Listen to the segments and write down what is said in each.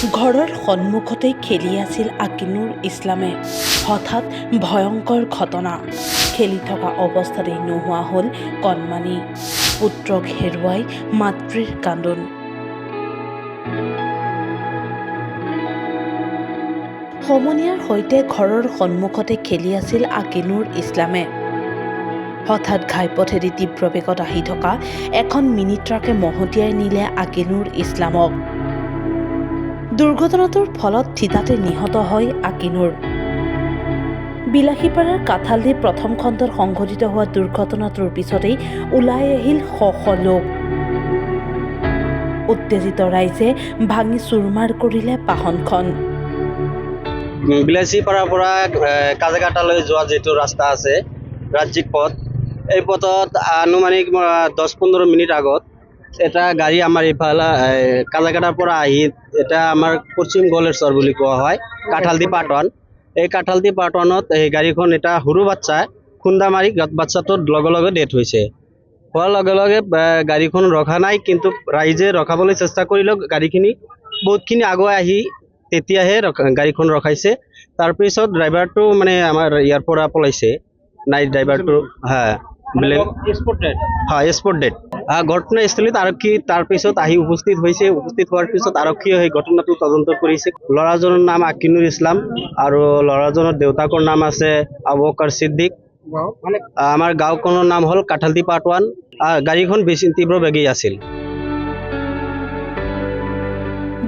ঘৰৰ সন্মুখতেই খেলি আছিল আকিনুৰ ইছলামে। হঠাৎ ভয়ংকৰ ঘটনা। খেলি থকা অৱস্থাতেই নোহোৱা হ'ল কণমানি। পুত্ৰক হেৰুৱাই মাতৃৰ কান্দোন। সমনীয়াৰ সৈতে ঘৰৰ সন্মুখতে খেলি আছিল আকিনুৰ ইছলামে। হঠাৎ ঘাইপথেদি তীব্ৰ বেগত আহি থকা এখন মিনি ট্ৰাকে মহতিয়াই নিলে আকিনুৰ ইছলামক। দুৰ্ঘটনাটোৰ ফলত থিতাতে নিহত হয় আকিনুৰ। বিলাসীপাৰাৰ কাঠালদি প্ৰথম খণ্ডত সংঘটিত হোৱা দুৰ্ঘটনাটোৰ পিছতেই ওলাই আহিল শ শ লোক। উত্তেজিত ৰাইজে ভাঙি চুৰমাৰ কৰিলে বাহনখন। বিলাসীপাৰাৰ পৰা কাজিকাটালৈ যোৱা যিটো ৰাস্তা আছে ৰাজ্যিক পথ, এই পথত আনুমানিক 10-15 মিনিট আগত এটা গাড়ী আমাৰ ইফালে কাজিকাটাৰ পৰা আহি, এটা আমাৰ পশ্চিম গলেশ্বৰ বুলি কোৱা হয় কাঠালদি পাটন, এই কাঠালদি পাটনত এই গাড়ীখন এটা সৰু বাচ্চা খুন্দা মাৰি বাচ্চাটোৰ লগে লগে ডেথ হৈছে। হোৱাৰ লগে লগে গাড়ীখন ৰখা নাই, কিন্তু ৰাইজে ৰখাবলৈ চেষ্টা কৰিলেও গাড়ীখিনি বহুতখিনি আগুৱাই আহি তেতিয়াহে গাড়ীখন ৰখাইছে। তাৰপিছত ড্ৰাইভাৰটো মানে আমাৰ ইয়াৰ পৰা পলাইছে, নাইট ড্ৰাইভাৰটো। Spot dead. ঘটনাস্থলীত আৰক্ষী তাৰপিছত আহি উপস্থিত হৈছে। উপস্থিত হোৱাৰ পিছত আৰক্ষীয়ে সেই ঘটনাটো তদন্ত কৰিছে। ল'ৰাজনৰ নাম আকিনুৰ ইছলাম আৰু ল'ৰাজনৰ দেউতাকৰ নাম আছে আবু বকৰ ছিদ্দিক। আমাৰ গাঁওখনৰ নাম হ'ল কাঠালদি পাটৱান। গাড়ীখন বেছি তীব্ৰ বেগী আছিল।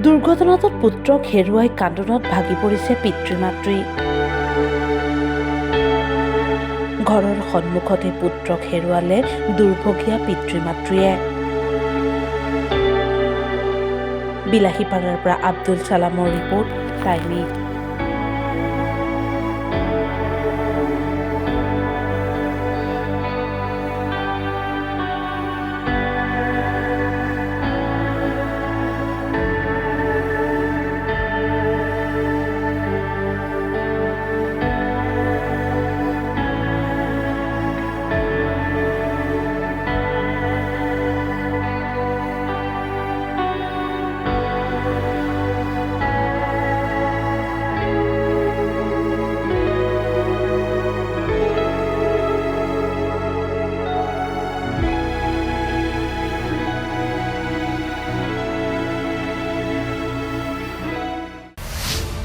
দুৰ্ঘটনাটোত পুত্ৰক হেৰুৱাই কান্দোনত ভাগি পৰিছে পিতৃ মাতৃ। ঘৰৰ সন্মুখতে পুত্ৰক হেৰুৱালে দুৰ্ভগীয়া পিতৃ মাতৃয়ে। বিলাসীপাৰাৰ পৰা আব্দুল চালামৰ ৰিপৰ্ট, টাইমিং।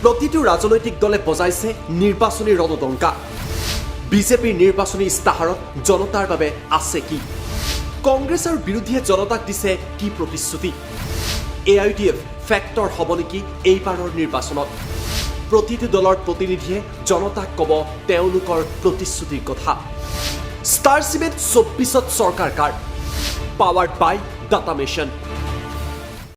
প্ৰতিটো ৰাজনৈতিক দলে বজাইছে নিৰ্বাচনী ৰণদংকা। বিজেপিৰ নিৰ্বাচনী ইস্তাহাৰত জনতাৰ বাবে আছে কি? কংগ্ৰেছৰ বিৰোধীয়ে জনতাক দিছে কি প্ৰতিশ্ৰুতি? AIUDF ফেক্টৰ হ'ব নেকি এইবাৰৰ নিৰ্বাচনত? প্ৰতিটো দলৰ প্ৰতিনিধিয়ে জনতাক ক'ব তেওঁলোকৰ প্ৰতিশ্ৰুতিৰ কথা। ষ্টাৰ চিমেণ্ট 24ত চৰকাৰ কাৰ, পাৱাৰ্ড বাই ডাটা মিছন।